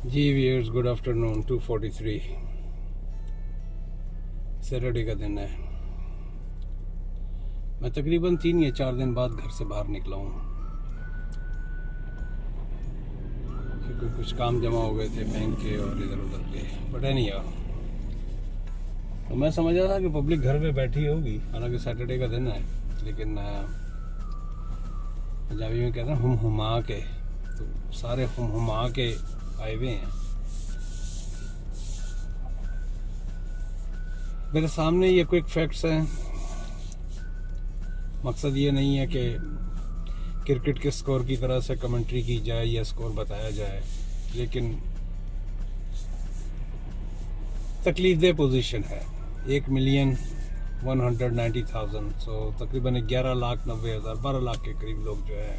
जी viewers, good afternoon. 2:43 Saturday का दिन है। मैं तकरीबन 3 या 4 दिन बाद घर से बाहर निकला हूँ क्योंकि कुछ काम जमा हो गए थे बैंक के और इधर उधर के। बट नहीं यार, तो मैं समझ रहा था कि पब्लिक घर पे बैठी होगी, हालांकि सैटरडे का दिन है। लेकिन पंजाबी में कहते हैं हम हुमा के, तो सारे हम हुमा के आए हुए हैं। मेरे सामने ये क्विक फैक्ट्स हैं। मकसद ये नहीं है कि क्रिकेट के स्कोर की तरह से कमेंट्री की जाए या स्कोर बताया जाए, लेकिन तकलीफदेह पोजीशन है। 1,190,000, सो तकरीबन 11,90,000, 12 लाख के करीब लोग जो है,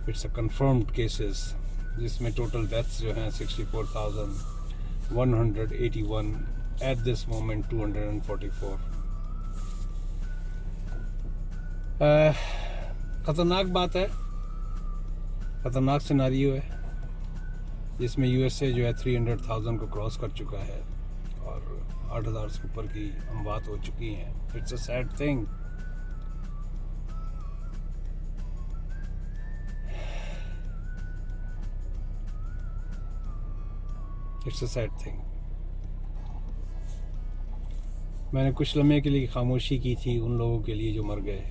इट्स अ कंफर्म्ड केसेस, जिसमें टोटल डेथ्स जो हैं 64,181 एट दिस मोमेंट 244। ख़तरनाक बात है, ख़तरनाक सिनारियो है, जिसमें यूएसए जो है 300,000 को क्रॉस कर चुका है और 8,000 से ऊपर की अमवात हो चुकी हैं। It's a sad thing. It's a sad thing. मैंने कुछ लम्हे के लिए खामोशी की थी उन लोगों के लिए जो मर गए,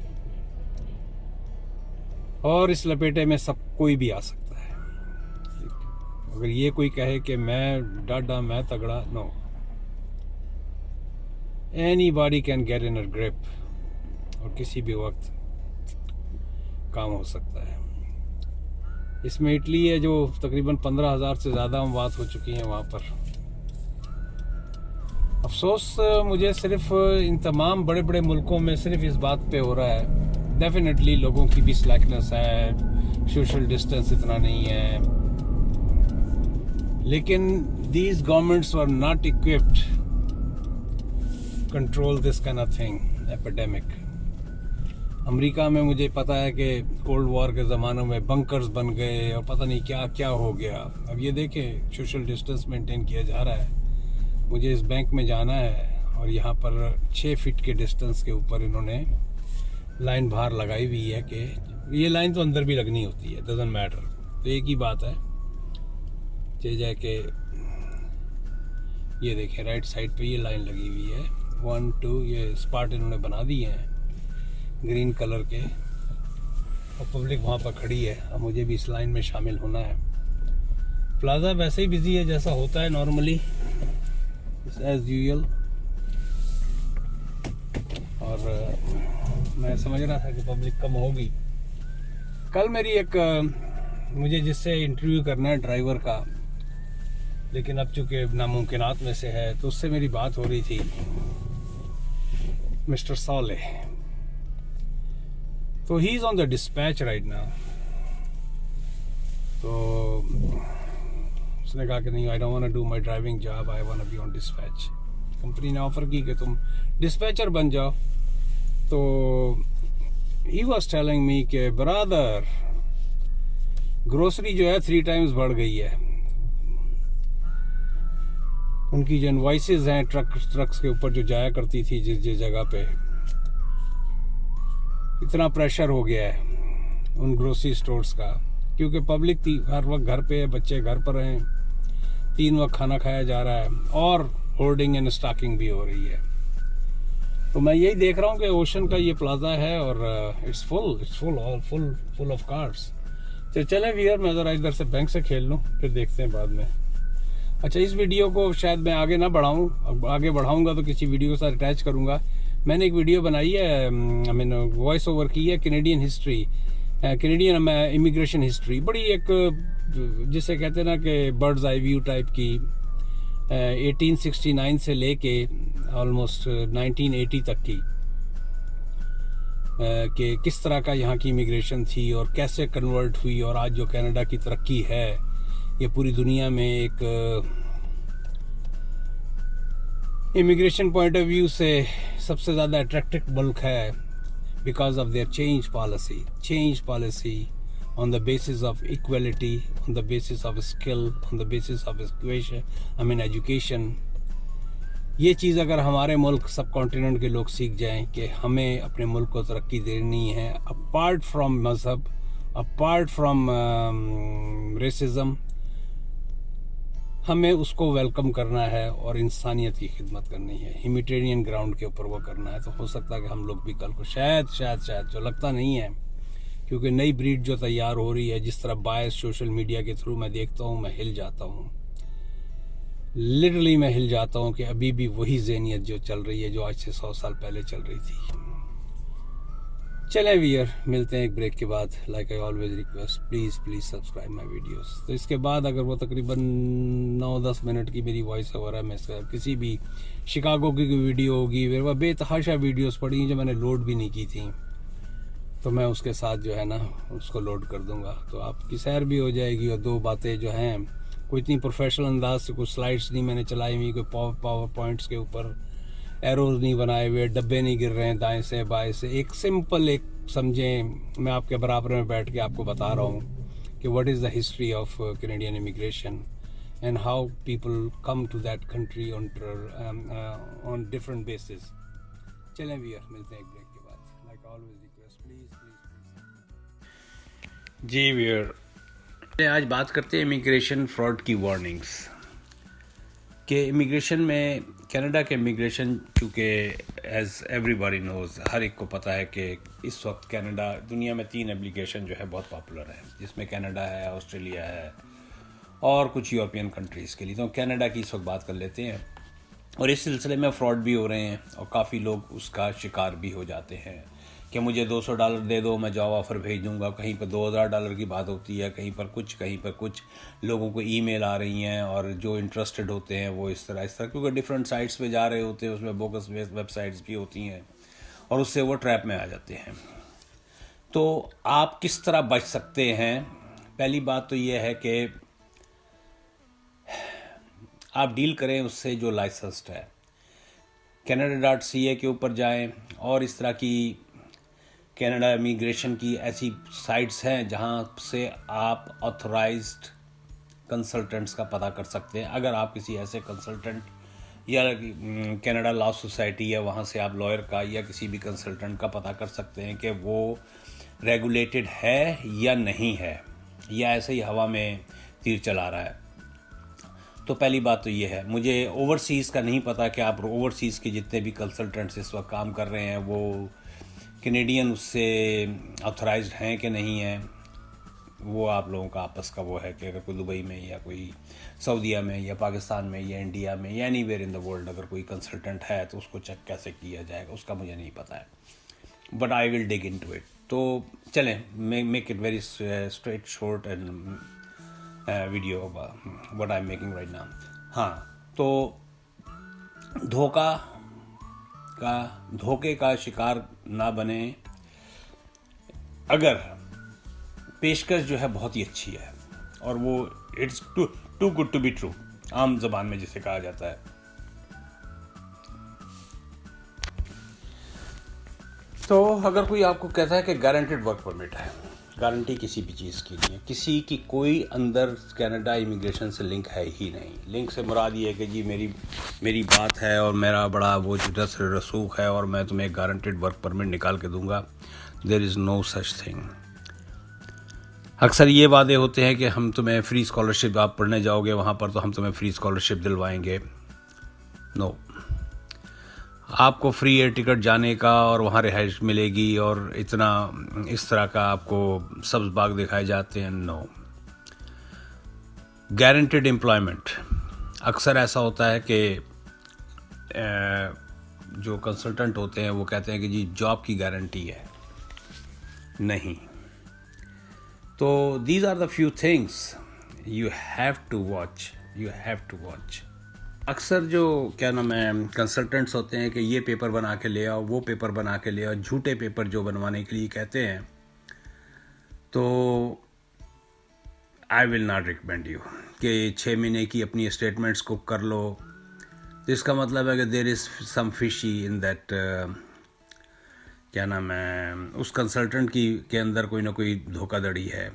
और इस लपेटे में सब कोई भी आ सकता है। अगर ये कोई कहे कि मैं डाडा, मैं तगड़ा, no, anybody can get in a grip, और किसी भी वक्त काम हो सकता है। इसमें इटली है जो तकरीबन 15,000 से ज़्यादा अमवात हो चुकी हैं वहाँ पर। अफसोस मुझे सिर्फ इन तमाम बड़े बड़े मुल्कों में सिर्फ इस बात पे हो रहा है, डेफिनेटली लोगों की भी स्लैकनेस है, सोशल डिस्टेंस इतना नहीं है, लेकिन these governments are not equipped control this kind of thing, epidemic. America में मुझे पता है कि कोल्ड वॉर के ज़मानों में बंकर्स बन गए और पता नहीं क्या क्या हो गया। अब ये देखें, सोशल डिस्टेंस मेंटेन किया जा रहा है। मुझे इस बैंक में जाना है और यहाँ पर 6 फीट के डिस्टेंस के ऊपर इन्होंने लाइन बाहर लगाई हुई है कि ये लाइन तो अंदर भी लगनी होती है, डजंट मैटर। तो एक ही बात है, जाए कि ये देखें राइट साइड पे ये लाइन लगी हुई है, 1 2, ये स्पॉट इन्होंने बना दिए हैं ग्रीन कलर के, और पब्लिक वहाँ पर खड़ी है। अब मुझे भी इस लाइन में शामिल होना है। प्लाजा वैसे ही बिजी है जैसा होता है नॉर्मली, एज यूजुअल। और मैं समझ रहा था कि पब्लिक कम होगी। कल मेरी एक मुझे जिससे इंटरव्यू करना है ड्राइवर का, लेकिन अब चूंकि नामुमकिनात में से है, तो उससे मेरी बात हो रही थी, मिस्टर सॉले। तो he is on the dispatch right now. तो उसने कहा कि नहीं, I don't want to do my driving job, I want to be on dispatch. Company ने ऑफर की कि तुम डिस्पैचर बन जाओ। तो ही वाज टेलिंग मी कि ब्रदर, ग्रोसरी जो है 3 टाइम्स बढ़ गई है। उनकी जो इनवॉइसेस हैं ट्रक्स के ऊपर जो जाया करती थी जिस जगह पे, इतना प्रेशर हो गया है उन ग्रोसरी स्टोर्स का, क्योंकि पब्लिक हर वक्त घर पे है, बच्चे घर पर हैं, 3 वक्त खाना खाया जा रहा है और होर्डिंग एंड स्टॉकिंग भी हो रही है। तो मैं यही देख रहा हूँ कि ओशन का ये प्लाजा है और इट्स फुल ऑफ कार्स। तो चलें व्यूअर, मैं ज़रा इधर से बैंक से खेल लूँ, फिर देखते हैं बाद में। अच्छा, इस वीडियो को शायद मैं आगे ना बढ़ाऊँ, अब आगे बढ़ाऊँगा तो किसी वीडियो के साथ अटैच करूँगा। मैंने एक वीडियो बनाई है, आई मीन वॉइस ओवर की है, Canadian history, Canadian immigration history, बड़ी एक जिसे कहते हैं ना कि बर्ड्स आई व्यू टाइप की, 1869 से लेके ऑलमोस्ट 1980 तक की, कि किस तरह का यहाँ की इमिग्रेशन थी और कैसे कन्वर्ट हुई, और आज जो कनाडा की तरक्की है, ये पूरी दुनिया में एक इमिग्रेशन पॉइंट ऑफ व्यू से सबसे ज़्यादा अट्रैक्टिव मुल्क है, because of their change policy on the basis of equality, on the basis of skill, on the basis of education. ये चीज़ अगर हमारे मुल्क सब कॉन्टिनेंट के लोग सीख जाएं कि हमें अपने मुल्क को तरक्की देनी है, अपार्ट फ्रॉम मज़हब, अपार्ट फ्रॉम रेसिज्म, हमें उसको वेलकम करना है और इंसानियत की खिदमत करनी है, ह्यूमैनिटेरियन ग्राउंड के ऊपर वो करना है, तो हो सकता है कि हम लोग भी कल को शायद जो लगता नहीं है, क्योंकि नई ब्रीड जो तैयार हो रही है, जिस तरह बायस सोशल मीडिया के थ्रू मैं देखता हूँ, मैं हिल जाता हूँ, लिटरली मैं हिल जाता हूँ कि अभी भी वही ज़हनियत जो चल रही है जो आज से 100 साल पहले चल रही थी। चले वियर, मिलते हैं एक ब्रेक के बाद। Like I always request, please subscribe my videos. तो इसके बाद अगर वो तकरीबन 9-10 मिनट की मेरी वॉइस ओवर है, मैं किसी भी शिकागो की वीडियो होगी, मेरे पास बेतहाशा वीडियोस पड़ी हैं जो मैंने लोड भी नहीं की थी, तो मैं उसके साथ जो है ना उसको लोड कर दूंगा, तो आपकी सैर भी हो जाएगी। और दो बातें जो हैं, कोई इतनी प्रोफेशनल अंदाज से कुछ स्लाइड्स नहीं मैंने चलाई हुई, कोई पावर पॉइंट्स के ऊपर एरोज नहीं बनाए हुए, डब्बे नहीं गिर रहे हैं दाएं से बाएं से। एक सिंपल, एक समझें, मैं आपके बराबर में बैठ के आपको बता रहा हूँ कि what is the history of Canadian immigration and how people come to that country on different basis. चलें वियर, मिलते हैं एक ब्रेक के बाद। Like always request, please. जी वियर, आज बात करते हैं इमिग्रेशन फ्रॉड की वार्निंग्स कि इमिग्रेशन में, कनाडा के इमिग्रेशन, चूँकि एज एवरीबॉडी नोज़, हर एक को पता है कि इस वक्त कनाडा, दुनिया में 3 एप्लीकेशन जो है बहुत पॉपुलर है, जिसमें कनाडा है, ऑस्ट्रेलिया है और कुछ यूरोपियन कंट्रीज़ के लिए। तो कनाडा की इस वक्त बात कर लेते हैं। और इस सिलसिले में फ़्रॉड भी हो रहे हैं और काफ़ी लोग उसका शिकार भी हो जाते हैं कि मुझे $200 दे दो, मैं जॉब ऑफ़र भेज दूंगा। कहीं पर $2000 की बात होती है, कहीं पर कुछ लोगों को ईमेल आ रही हैं, और जो इंटरेस्टेड होते हैं वो इस तरह क्योंकि डिफरेंट साइट्स पे जा रहे होते हैं, उसमें बोगस वेबसाइट्स भी होती हैं और उससे वो ट्रैप में आ जाते हैं। तो आप किस तरह बच सकते हैं? पहली बात तो ये है कि आप डील करें उससे जो लाइसेंस्ड है। Canada.ca के ऊपर जाएं और इस तरह की कनाडा इमिग्रेशन की ऐसी साइट्स हैं जहां से आप ऑथराइज्ड कंसल्टेंट्स का पता कर सकते हैं। अगर आप किसी ऐसे कंसल्टेंट या कनाडा लॉ सोसाइटी या वहां से आप लॉयर का या किसी भी कंसल्टेंट का पता कर सकते हैं कि वो रेगुलेटेड है या नहीं है, या ऐसे ही हवा में तीर चला रहा है। तो पहली बात तो ये है, मुझे ओवरसीज़ का नहीं पता कि आप ओवरसीज़ के जितने भी कंसल्टेंट्स इस वक्त काम कर रहे हैं वो कैनेडियन उससे ऑथराइज्ड हैं कि नहीं हैं। वो आप लोगों का आपस का वो है कि अगर कोई दुबई में या कोई सऊदीया में या पाकिस्तान में या इंडिया में या एनीवेयर इन द वर्ल्ड अगर कोई कंसल्टेंट है तो उसको चेक कैसे किया जाएगा, उसका मुझे नहीं पता है, but I will dig into it. तो चलें, make it very straight short and video what I am making right now. हाँ, तो धोखे का शिकार ना बने। अगर पेशकश जो है बहुत ही अच्छी है और वो it's too good to be true, आम जबान में जिसे कहा जाता है, तो अगर कोई आपको कहता है कि गारंटेड वर्क परमिट है, गारंटी किसी भी चीज़ की नहीं है, किसी की कोई अंदर कनाडा इमिग्रेशन से लिंक है ही नहीं। लिंक से मुराद ये है कि जी मेरी बात है और मेरा बड़ा वो रसूख है और मैं तुम्हें गारंटेड वर्क परमिट निकाल के दूंगा। There is no such thing. अक्सर ये वादे होते हैं कि हम तुम्हें फ्री स्कॉलरशिप, आप पढ़ने जाओगे वहाँ पर तो हम तुम्हें फ्री स्कॉलरशिप दिलवाएंगे। नो, आपको फ्री एयर टिकट जाने का और वहाँ रिहाइश मिलेगी और इतना इस तरह का आपको सब्ज़ बाग दिखाए जाते हैं। No, guaranteed employment. अक्सर ऐसा होता है कि जो कंसल्टेंट होते हैं वो कहते हैं कि जी जॉब की गारंटी है, नहीं। तो these are the few things you have to watch. अक्सर जो क्या नाम है कंसल्टेंट्स होते हैं कि ये पेपर बना के ले आओ, वो पेपर बना के ले आओ, झूठे पेपर जो बनवाने के लिए कहते हैं, तो I will not recommend you कि 6 महीने की अपनी स्टेटमेंट्स को कर लो। तो इसका मतलब है कि there is some fishy in that, क्या नाम है, उस कंसल्टेंट के अंदर कोई ना कोई धोखाधड़ी है।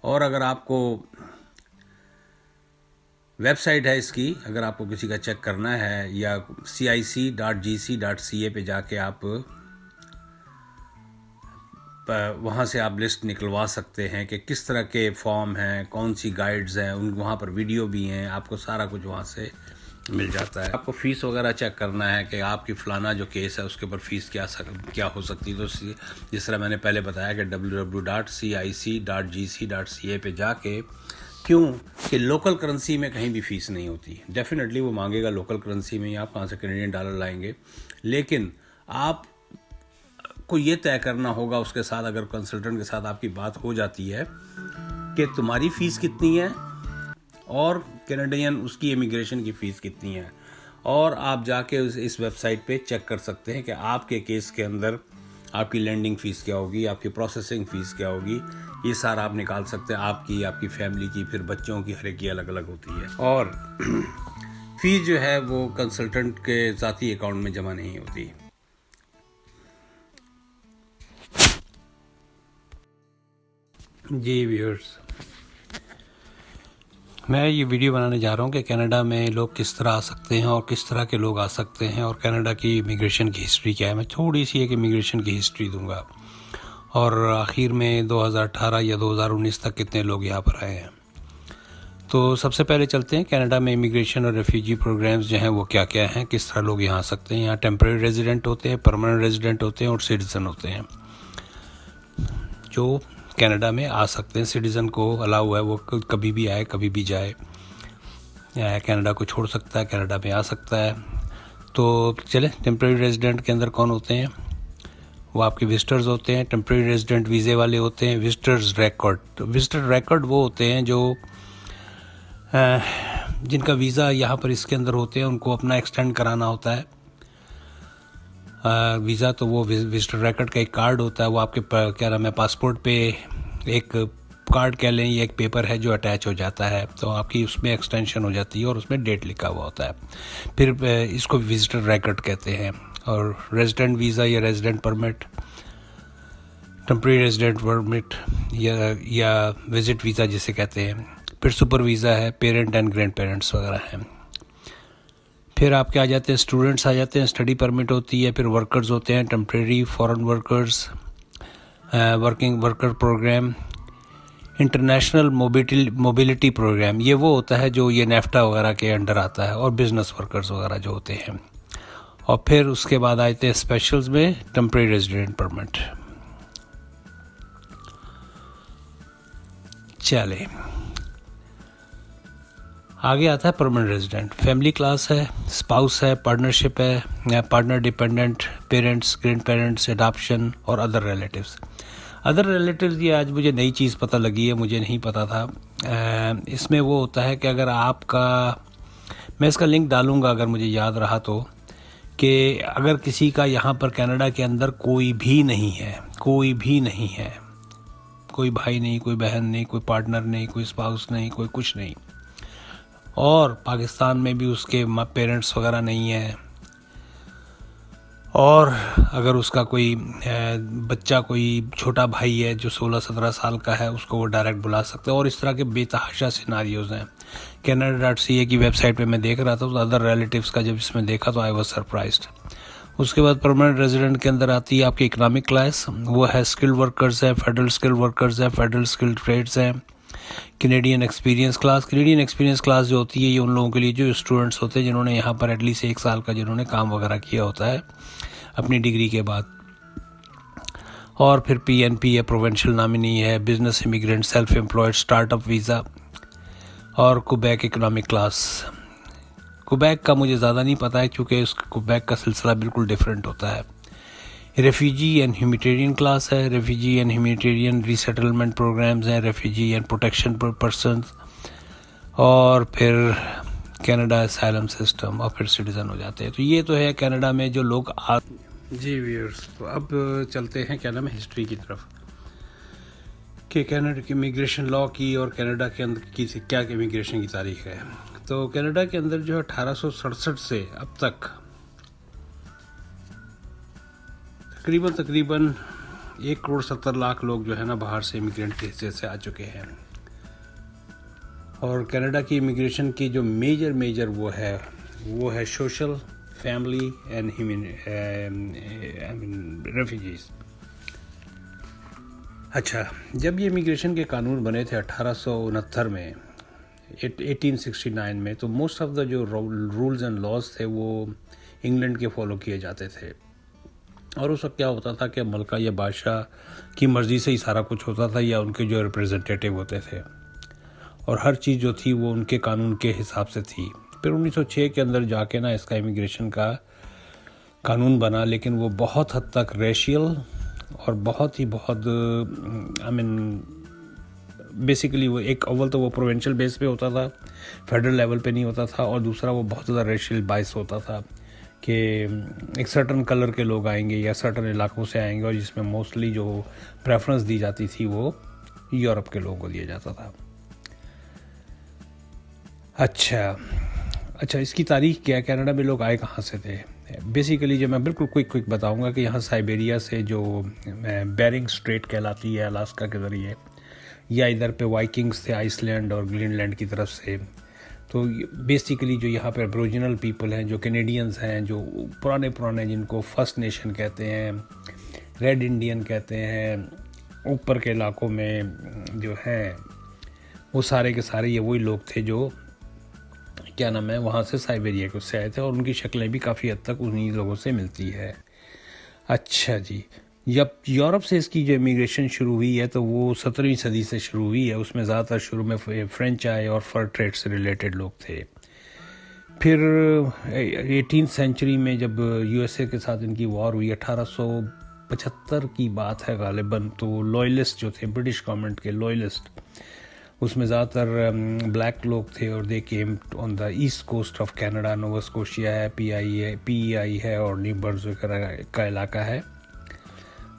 और अगर आपको वेबसाइट है इसकी, अगर आपको किसी का चेक करना है, या cic.gc.ca पे जाके आप वहाँ से आप लिस्ट निकलवा सकते हैं कि किस तरह के फॉर्म हैं, कौन सी गाइड्स हैं, उन वहाँ पर वीडियो भी हैं, आपको सारा कुछ वहाँ से मिल जाता है। आपको फ़ीस वगैरह चेक करना है कि आपकी फ़लाना जो केस है उसके ऊपर फ़ीस क्या हो सकती है, तो जिस तरह मैंने पहले बताया कि www.cic.gc.ca पे जाके, क्यों कि लोकल करेंसी में कहीं भी फ़ीस नहीं होती। डेफिनेटली वो मांगेगा लोकल करेंसी में ही, आप कहाँ से कैनेडियन डॉलर लाएंगे, लेकिन आप को ये तय करना होगा उसके साथ, अगर कंसल्टेंट के साथ आपकी बात हो जाती है कि तुम्हारी फ़ीस कितनी है और कैनेडियन उसकी इमिग्रेशन की फ़ीस कितनी है, और आप जाके इस वेबसाइट पे चेक कर सकते हैं कि आपके केस के अंदर आपकी लैंडिंग फ़ीस क्या होगी, आपकी प्रोसेसिंग फ़ीस क्या होगी, ये सारा आप निकाल सकते हैं। आपकी फैमिली की, फिर बच्चों की, हर एक की अलग अलग होती है। और फ़ीस जो है वो कंसल्टेंट के ज़ाती अकाउंट में जमा नहीं होती। जी व्यूअर्स, मैं ये वीडियो बनाने जा रहा हूँ कि कनाडा में लोग किस तरह आ सकते हैं और किस तरह के लोग आ सकते हैं, और कनाडा की इमिग्रेशन की हिस्ट्री क्या है। मैं थोड़ी सी एक इमिग्रेशन की हिस्ट्री दूंगा, और आखिर में 2018 या 2019 तक कितने लोग यहाँ पर आए हैं। तो सबसे पहले चलते हैं कनाडा में इमिग्रेशन और रेफ्यूजी प्रोग्राम्स जो हैं वो क्या क्या हैं, किस तरह लोग यहाँ आ सकते हैं। यहाँ टेम्परेरी रेजिडेंट होते हैं, परमानेंट रेजिडेंट होते हैं और सिटीज़न होते हैं जो कनाडा में आ सकते हैं। सिटीज़न को अलाउ है, वो कभी भी आए, कभी भी जाए, कनाडा को छोड़ सकता है, कनाडा में आ सकता है। तो चले, टेम्परेरी रेजिडेंट के अंदर कौन होते हैं? वो आपके विजिटर्स होते हैं। टेम्परेरी रेजिडेंट वीज़े वाले होते हैं। विजिटर्स रिकॉर्ड वो होते हैं जो जिनका वीज़ा यहाँ पर इसके अंदर होते हैं, उनको अपना एक्सटेंड कराना होता है वीज़ा। तो वो विजिटर रिकॉर्ड का एक कार्ड होता है, वो आपके क्या नाम है, पासपोर्ट पे एक कार्ड कह लें, ये एक पेपर है जो अटैच हो जाता है, तो आपकी उसमें एक्सटेंशन हो जाती है और उसमें डेट लिखा हुआ होता है। फिर इसको विजिटर रिकॉर्ड कहते हैं। और रेजिडेंट वीज़ा या resident permit, temporary resident permit या विजिट वीज़ा जिसे कहते हैं। फिर सुपर वीज़ा है, पेरेंट एंड ग्रैंड पेरेंट्स वगैरह हैं। फिर आपके आ जाते हैं स्टूडेंट्स, आ जाते हैं, स्टडी परमिट होती है। फिर वर्कर्स होते हैं, temporary foreign workers, working worker program, international mobility program, ये वो होता है जो ये नेफ्टा वगैरह के अंडर आता है, और बिजनेस वर्कर्स वगैरह जो होते हैं। और फिर उसके बाद आते हैं स्पेशल्स में टेम्परेरी रेजिडेंट परमिट। चले, आगे आता है परमानेंट रेजिडेंट। फैमिली क्लास है, स्पाउस है, पार्टनरशिप है, partner dependent, parents, grand parents, adoption और अदर रिलेटिव्स। ये आज मुझे नई चीज़ पता लगी है, मुझे नहीं पता था। इसमें वो होता है कि अगर आपका, मैं इसका लिंक डालूंगा अगर मुझे याद रहा तो, कि अगर किसी का यहाँ पर कनाडा के अंदर कोई भी नहीं है, कोई भाई नहीं, कोई बहन नहीं, कोई पार्टनर नहीं, कोई स्पाउस नहीं, कोई कुछ नहीं, और पाकिस्तान में भी उसके पेरेंट्स वगैरह नहीं है, और अगर उसका कोई बच्चा, कोई छोटा भाई है जो 16-17 साल का है, उसको वो डायरेक्ट बुला सकते हैं। और इस तरह के बेतहाशा सिनारियोज़ हैं। Canada.ca की वेबसाइट पे मैं देख रहा था, तो अदर रिलेटिव्स का जब इसमें देखा तो आई वाज सरप्राइज्ड। उसके बाद परमानेंट रेजिडेंट के अंदर आती है आपकी इकोनॉमिक क्लास, वो है स्किल्ड वर्कर्स है, फेडरल स्किल्ड वर्कर्स है, फेडरल स्किल्ड ट्रेड्स हैं। कैनेडियन एक्सपीरियंस क्लास जो होती है, ये उन लोगों के लिए जो स्टूडेंट्स होते हैं जिन्होंने यहाँ पर एटलीस्ट 1 साल का जिन्होंने काम वगैरह किया होता है अपनी डिग्री के बाद। और फिर PNP है, प्रोविंशियल नॉमिनी है, business immigrant, self employed, startup visa, और क्वेबेक इकोनॉमिक क्लास। क्वेबेक का मुझे ज़्यादा नहीं पता है क्योंकि उस क्वेबेक का सिलसिला बिल्कुल डिफरेंट होता है। रेफ्यूजी एंड ह्यूमैनिटेरियन क्लास है, refugee and humanitarian resettlement programs हैं, रेफ्यूजी एंड प्रोटेक्शन पर्सन्स, और फिर कनाडा असाइलम सिस्टम, और फिर सिटीज़न हो जाते हैं। तो ये तो है कनाडा में जो लोग आ। जी व्यूअर्स, तो अब चलते हैं कनाडा में हिस्ट्री की तरफ कि कनाडा की इमिग्रेशन लॉ की और कनाडा के अंदर की क्या इमिग्रेशन की तारीख है। तो कनाडा के अंदर जो 1867 से अब तक तकरीबन 1.70 करोड़ लोग जो है ना बाहर से इमिग्रेंट के हिस्से से आ चुके हैं। और कनाडा की इमिग्रेशन की जो मेजर वो है सोशल, फैमिली एंड रेफ्यूजीज़। अच्छा, जब ये इमिग्रेशन के कानून बने थे 1869 में, 1869 में, तो मोस्ट ऑफ द जो रूल्स एंड लॉज थे वो इंग्लैंड के फॉलो किए जाते थे। और उस वक्त क्या होता था कि मलका या बादशाह की मर्ज़ी से ही सारा कुछ होता था, या उनके जो रिप्रेजेंटेटिव होते थे, और हर चीज़ जो थी वो उनके कानून के हिसाब से थी। फिर 1906 के अंदर जाके ना इसका इमिग्रेशन का कानून बना, लेकिन वो बहुत हद तक रेशियल और बहुत बेसिकली वो एक अव्वल तो वो प्रोविंशियल बेस पे होता था, फेडरल लेवल पे नहीं होता था, और दूसरा वो बहुत ज़्यादा रेशियल बाइस होता था कि एक सर्टन कलर के लोग आएंगे या सर्टन इलाकों से आएंगे, और जिसमें मोस्टली जो प्रेफरेंस दी जाती थी वो यूरोप के लोगों को दिया जाता था। अच्छा, इसकी तारीख क्या है, कनाडा में लोग आए कहाँ से थे? बेसिकली जो मैं बिल्कुल क्विक बताऊंगा कि यहाँ साइबेरिया से जो बेरिंग स्ट्रेट कहलाती है अलास्का के ज़रिए, या इधर पे वाइकिंग्स थे आइसलैंड और ग्रीनलैंड की तरफ से। तो बेसिकली जो यहाँ पे एब्रोरिजिनल पीपल हैं, जो कैनेडियंस हैं, जो पुराने जिनको फर्स्ट नेशन कहते हैं, रेड इंडियन कहते हैं, ऊपर के इलाकों में जो हैं वो सारे के सारे ये वही लोग थे जो क्या नाम है वहाँ से साइबेरिया के उससे आए थे, और उनकी शक्लें भी काफ़ी हद तक उन्हीं लोगों से मिलती है। अच्छा जी, जब यूरोप से इसकी जो इमिग्रेशन शुरू हुई है तो वो 17वीं सदी से शुरू हुई है। उसमें ज़्यादातर शुरू में फ्रेंच आए और फर ट्रेड से रिलेटेड लोग थे। फिर 18th सेंचुरी में जब यूएसए के साथ इनकी वॉर हुई, 1875 की बात है गालिबन, तो लॉयलिस्ट जो थे, ब्रिटिश गवर्नमेंट के लॉयलिस्ट, उसमें ज़्यादातर ब्लैक लोग थे, और they came on the east coast of Canada, Nova Scotia है, PEI है और न्यू ब्रंसविक का इलाका है,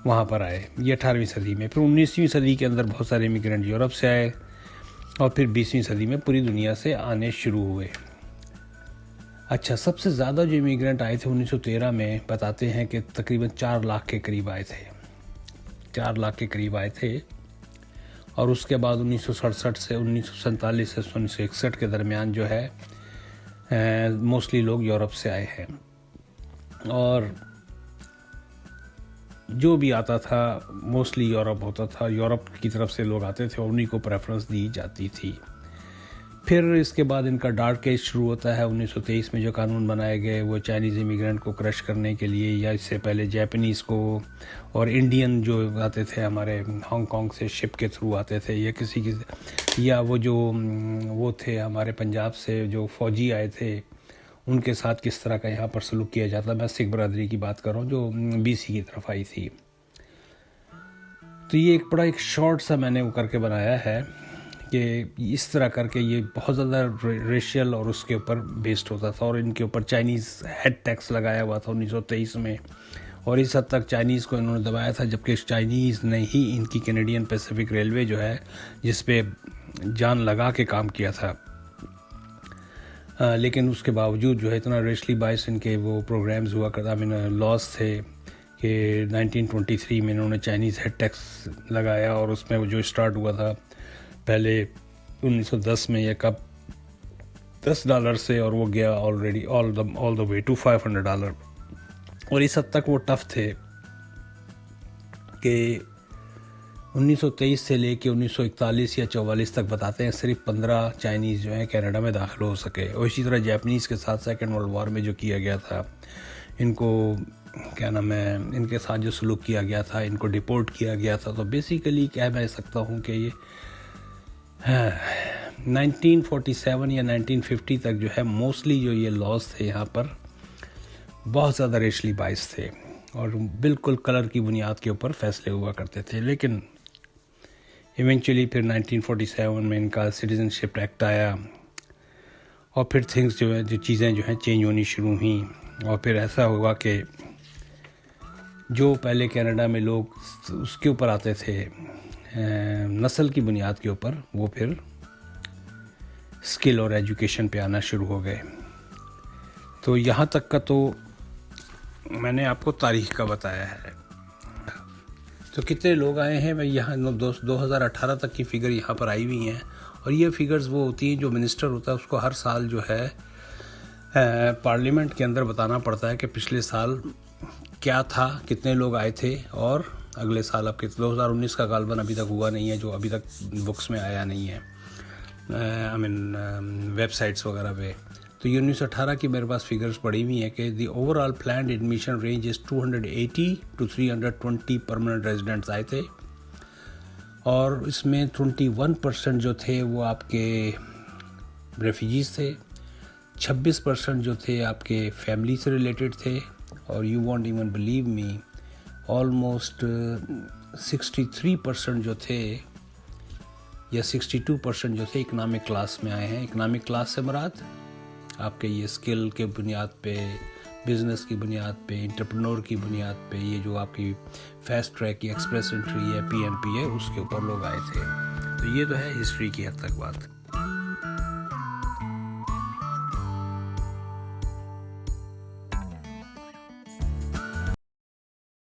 वहाँ पर आए। ये 18वीं सदी में। फिर 19वीं सदी के अंदर बहुत सारे इमिग्रेंट यूरोप से आए, और फिर 20वीं सदी में पूरी दुनिया से आने शुरू हुए। अच्छा, सबसे ज़्यादा जो इमिग्रेंट आए थे 1913 में, बताते हैं कि तकरीबन 4 लाख के करीब आए थे, 4 लाख के करीब आए थे। और उसके बाद 1967 से 1947 से 1961 के दरमियान जो है मोस्टली लोग यूरोप से आए हैं, और जो भी आता था मोस्टली यूरोप होता था, यूरोप की तरफ से लोग आते थे और उन्हीं को प्रेफरेंस दी जाती थी। फिर इसके बाद इनका डार्क एज शुरू होता है। 1923 में जो कानून बनाए गए वो चाइनीज़ इमिग्रेंट को क्रश करने के लिए, या इससे पहले जापानीज़ को, और इंडियन जो आते थे हमारे हांगकांग से शिप के थ्रू आते थे, या किसी की, या वो थे हमारे पंजाब से जो फ़ौजी आए थे, उनके साथ किस तरह का यहाँ पर सलूक किया जाता। मैं सिख बरादरी की बात कर रहा हूँ जो BC की तरफ आई थी। तो ये एक शॉर्ट सा मैंने वो करके बनाया है कि इस तरह करके ये बहुत ज़्यादा रेशियल और उसके ऊपर बेस्ड होता था, और इनके ऊपर चाइनीज़ हेड टैक्स लगाया हुआ था 1923 में, और इस हद तक चाइनीज़ को इन्होंने दबाया था, जबकि चाइनीज़ ने ही इनकी कैनेडियन पैसिफिक रेलवे जो है, जिस पे जान लगा के काम किया था, लेकिन उसके बावजूद जो है इतना रेशली बाइस इनके वो प्रोग्राम्स हुआ करता, लॉस थे कि 1923 में इन्होंने चाइनीज़ हेड टैक्स लगाया, और उसमें वो जो स्टार्ट हुआ था पहले 1910 में, ये कब $10 से, और वो गया already all the way to $500। और इस हद तक वो टफ थे कि 1923 से लेके 1941 या 44 तक बताते हैं सिर्फ 15 चाइनीज़ जो हैं कनाडा में दाखिल हो सके। और इसी तरह जापानीज़ के साथ सेकेंड वर्ल्ड वॉर में जो किया गया था, इनको क्या नाम है, इनके साथ जो सलूक किया गया था, इनको डिपोर्ट किया गया था। तो बेसिकली क्या मैं सकता हूँ कि ये 1947 या 1950 तक जो है मोस्टली जो ये लॉज थे यहाँ पर बहुत ज़्यादा रेशली बाइस थे, और बिल्कुल कलर की बुनियाद के ऊपर फैसले हुआ करते थे। लेकिन इवेंचुअली फिर 1947 में इनका सिटीजनशिप एक्ट आया, और फिर थिंग्स जो है, जो चीज़ें जो हैं चेंज होनी शुरू हुई। और फिर ऐसा हुआ कि जो पहले कनाडा में लोग उसके ऊपर आते थे नस्ल की बुनियाद के ऊपर, वो फिर स्किल और एजुकेशन पे आना शुरू हो गए। तो यहाँ तक का तो मैंने आपको तारीख का बताया है। तो कितने लोग आए हैं, मैं यहाँ 2018 तक की फ़िगर यहाँ पर आई हुई हैं, और ये फिगर्स वो होती हैं जो मिनिस्टर होता है उसको हर साल जो है पार्लियामेंट के अंदर बताना पड़ता है कि पिछले साल क्या था, कितने लोग आए थे और अगले साल अब 2019 का गालबन अभी तक हुआ नहीं है, जो अभी तक बुक्स में आया नहीं है, आई मीन वेबसाइट्स वगैरह पे। तो ये 1918 की मेरे पास फिगर्स पड़ी हुई हैं कि the overall planned admission range is 280 to 320 permanent residents आए थे और इसमें 21% जो थे वो आपके रेफ्यूजीज़ थे, 26% जो थे आपके फैमिली से रिलेटेड थे और you want even believe me almost 63% जो थे या 62% जो थे इकनॉमिक क्लास में आए हैं। इकनॉमिक क्लास से मुराद आपके ये स्किल के बुनियाद पे, बिज़नेस की बुनियाद पे, एंटरप्रेन्योर की बुनियाद पे, ये जो आपकी फास्ट ट्रैक की एक्सप्रेस एंट्री है, PMP है, उसके ऊपर लोग आए थे। तो ये तो है हिस्ट्री की हद तक बात।